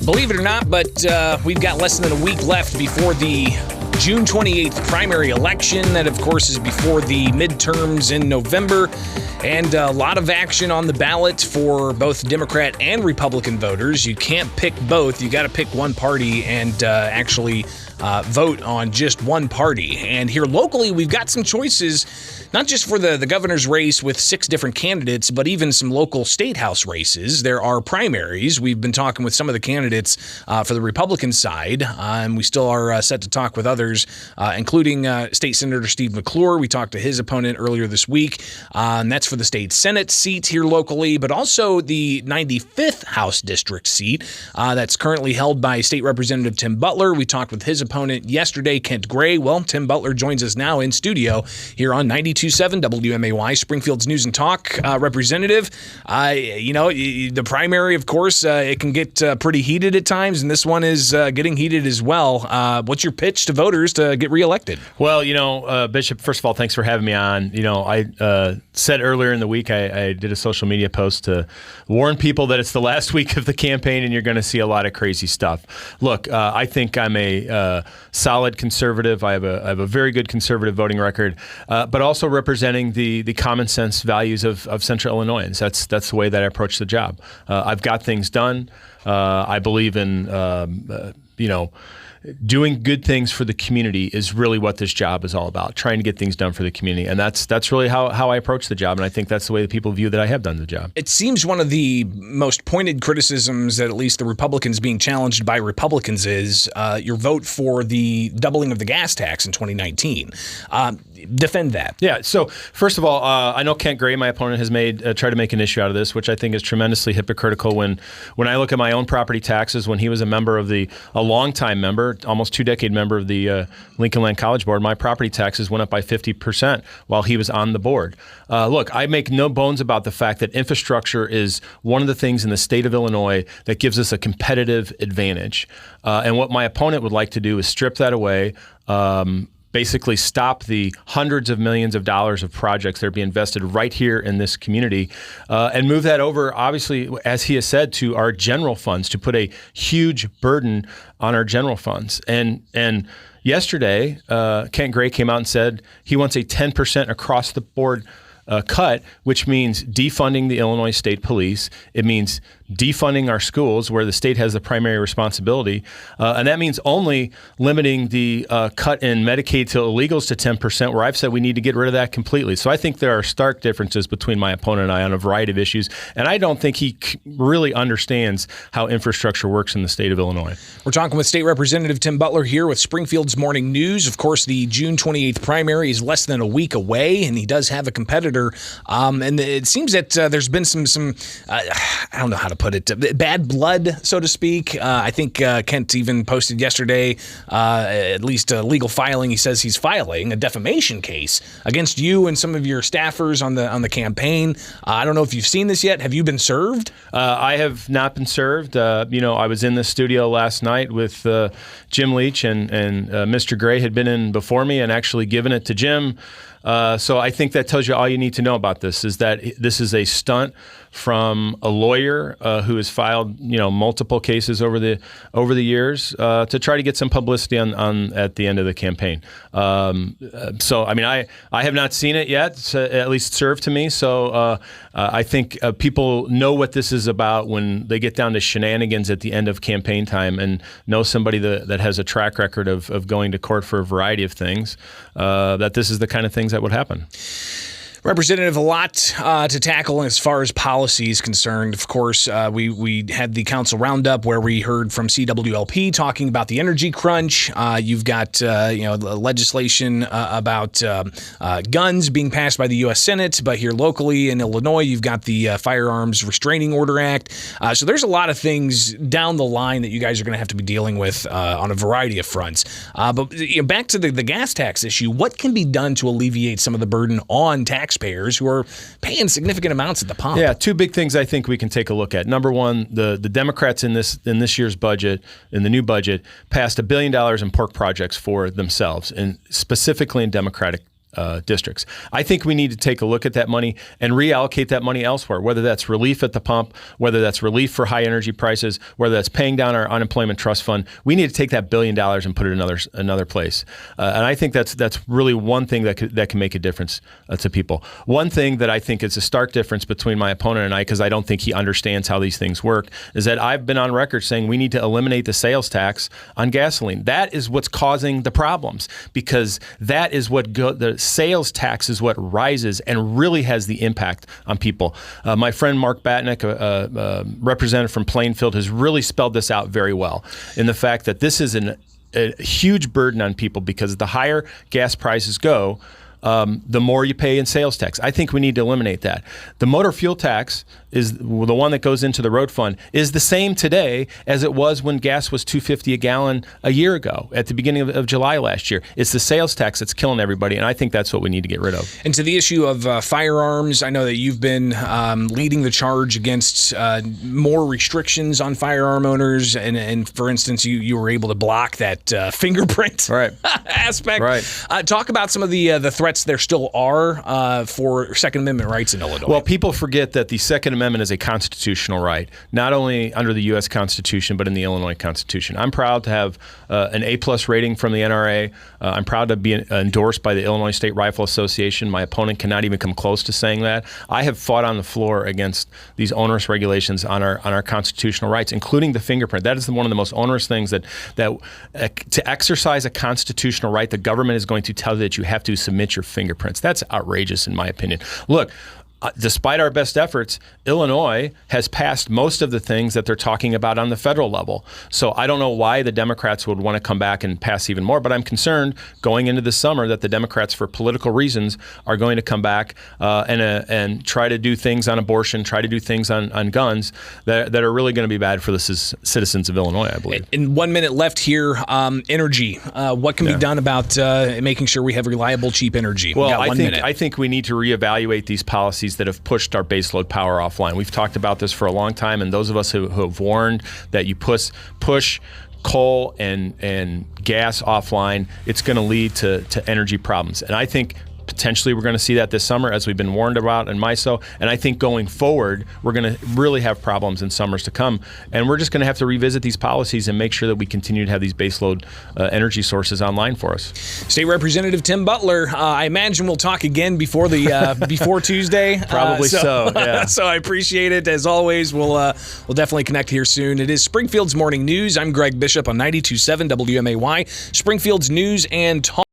Believe it or not, but we've got less than a week left before the June 28th primary election. That, of course, is before the midterms in November. And a lot of action on the ballot for both Democrat and Republican voters. You can't pick both. You got to pick one party and actually vote on just one party. And here locally, we've got some choices, not just for the governor's race with 6 different candidates, but even some local state house races. There are primaries. We've been talking with some of the candidates for the Republican side, and we still are set to talk with others, including State Senator Steve McClure. We talked to his opponent earlier this week, and that's for the state Senate seat here locally, but also the 95th House District seat that's currently held by State Representative Tim Butler. We talked with his opponent yesterday, Kent Gray. Well, Tim Butler joins us now in studio here on 92.7 WMAY, Springfield's News and Talk. Representative, the primary, of course, it can get pretty heated at times, and this one is getting heated as well. What's your pitch to voters to get reelected? Well, Bishop, first of all, thanks for having me on. I said earlier in the week, I did a social media post to warn people that it's the last week of the campaign and you're going to see a lot of crazy stuff. Look, I think I'm a solid conservative. I have a very good conservative voting record, but also representing the common sense values of Central Illinoisans. That's the way that I approach the job. I've got things done. I believe in doing good things for the community is really what this job is all about, trying to get things done for the community. And that's really how I approach the job. And I think that's the way that people view that I have done the job. It seems one of the most pointed criticisms that at least the Republicans being challenged by Republicans is your vote for the doubling of the gas tax in 2019. Defend that. Yeah. So first of all, I know Kent Gray, my opponent, has tried to make an issue out of this, which I think is tremendously hypocritical. When I look at my own property taxes, when he was a longtime member, almost 2-decade member of the Lincoln Land College Board, my property taxes went up by 50% while he was on the board. Look, I make no bones about the fact that infrastructure is one of the things in the state of Illinois that gives us a competitive advantage. And what my opponent would like to do is strip that away, basically stop the hundreds of millions of dollars of projects that are being invested right here in this community, and move that over, obviously, as he has said, to our general funds, to put a huge burden on our general funds. And yesterday, Kent Gray came out and said he wants a 10% across the board cut, which means defunding the Illinois State Police. It means defunding our schools where the state has the primary responsibility. And that means only limiting the cut in Medicaid to illegals to 10%, where I've said we need to get rid of that completely. So I think there are stark differences between my opponent and I on a variety of issues. And I don't think he really understands how infrastructure works in the state of Illinois. We're talking with State Representative Tim Butler here with Springfield's Morning News. Of course, the June 28th primary is less than a week away, and he does have a competitor. And it seems that there's been some I don't know how to put it, bad blood, so to speak. I think Kent even posted yesterday, at least a legal filing. He says he's filing a defamation case against you and some of your staffers on the campaign. I don't know if you've seen this yet. Have you been served? I have not been served. I was in the studio last night with Jim Leach, and Mr. Gray had been in before me and actually given it to Jim. So I think that tells you all you need to know about this, is that this is a stunt from a lawyer who has filed multiple cases over the years to try to get some publicity on at the end of the campaign. I have not seen it yet, at least served to me. So I think people know what this is about when they get down to shenanigans at the end of campaign time and know somebody that has a track record of going to court for a variety of things, that this is the kind of things that would happen. Representative, a lot to tackle as far as policy is concerned. Of course, we had the council roundup where we heard from CWLP talking about the energy crunch. You've got legislation about guns being passed by the U.S. Senate, but here locally in Illinois, you've got the Firearms Restraining Order Act. So there's a lot of things down the line that you guys are going to have to be dealing with on a variety of fronts. But back to the gas tax issue, what can be done to alleviate some of the burden on taxpayers who are paying significant amounts at the pump? Yeah, 2 big things I think we can take a look at. Number one, the Democrats in this year's budget, in the new budget, passed $1 billion in pork projects for themselves, and specifically in Democratic districts. I think we need to take a look at that money and reallocate that money elsewhere, whether that's relief at the pump, whether that's relief for high energy prices, whether that's paying down our unemployment trust fund. We need to take that $1 billion and put it in another place. And I think that's really one thing that can make a difference to people. One thing that I think is a stark difference between my opponent and I, because I don't think he understands how these things work, is that I've been on record saying we need to eliminate the sales tax on gasoline. That is what's causing the problems, because that is what the sales tax is what rises and really has the impact on people. My friend Mark Batnick, a representative from Plainfield, has really spelled this out very well in the fact that this is a huge burden on people, because the higher gas prices go, the more you pay in sales tax. I think we need to eliminate that. The motor fuel tax is the one that goes into the road fund, is the same today as it was when gas was $2.50 a gallon a year ago at the beginning of July last year. It's the sales tax that's killing everybody, and I think that's what we need to get rid of. And to the issue of firearms, I know that you've been leading the charge against more restrictions on firearm owners, and for instance, you were able to block that fingerprint aspect. Right. Talk about some of the threats there still are for Second Amendment rights in Illinois. Well, people forget that the Second Amendment is a constitutional right, not only under the U.S. Constitution, but in the Illinois Constitution. I'm proud to have an A+ rating from the NRA. I'm proud to be endorsed by the Illinois State Rifle Association. My opponent cannot even come close to saying that. I have fought on the floor against these onerous regulations on our constitutional rights, including the fingerprint. That is one of the most onerous things that to exercise a constitutional right, the government is going to tell you that you have to submit your fingerprints. That's outrageous, in my opinion. Look, despite our best efforts, Illinois has passed most of the things that they're talking about on the federal level. So I don't know why the Democrats would want to come back and pass even more, but I'm concerned going into the summer that the Democrats, for political reasons, are going to come back and try to do things on abortion, try to do things on guns that are really going to be bad for the citizens of Illinois, I believe. In 1 minute left here, energy. What can be done about making sure we have reliable, cheap energy? Well, I think we need to reevaluate these policies that have pushed our baseload power offline. We've talked about this for a long time, and those of us who have warned that you push coal and gas offline, it's going to lead to energy problems. And I think potentially we're going to see that this summer, as we've been warned about in MISO. And I think going forward, we're going to really have problems in summers to come. And we're just going to have to revisit these policies and make sure that we continue to have these baseload energy sources online for us. State Representative Tim Butler, I imagine we'll talk again before before Tuesday. Probably so. Yeah. So I appreciate it. As always, we'll definitely connect here soon. It is Springfield's Morning News. I'm Greg Bishop on 92.7 WMAY, Springfield's News and Talk.